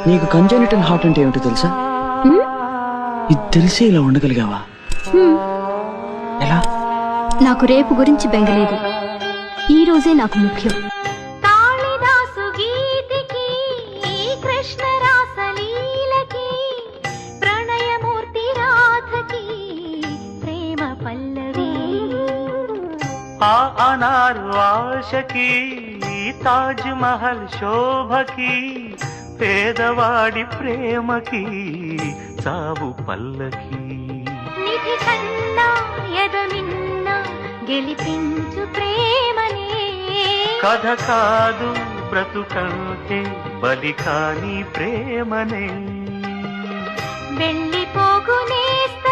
నీకు congenital heart అంటే ఏమిటో తెలుసా? ఇది తెలిసి ఇలా ఉండగలిగావా? ఎలా? నాకు రేపు గురించి బెంగలేదు, ఈ రోజే నాకు ముఖ్యం. కాళిదాసు గీతికి, కృష్ణ రాసలీలకి, ప్రణయమూర్తి రాధకి ప్రేమ పల్లవి. ఆ అనారు ఆశకి, తాజ్ మహల్ శోభకి, పేదవాడి ప్రేమకి చావు పల్లకి. నిధి కన్నా ఎదమిన్న గెలిపించు ప్రేమనే, కథ కాదు బ్రతుకంటే బలి కాని ప్రేమనే. వెళ్ళిపోగునేస్తా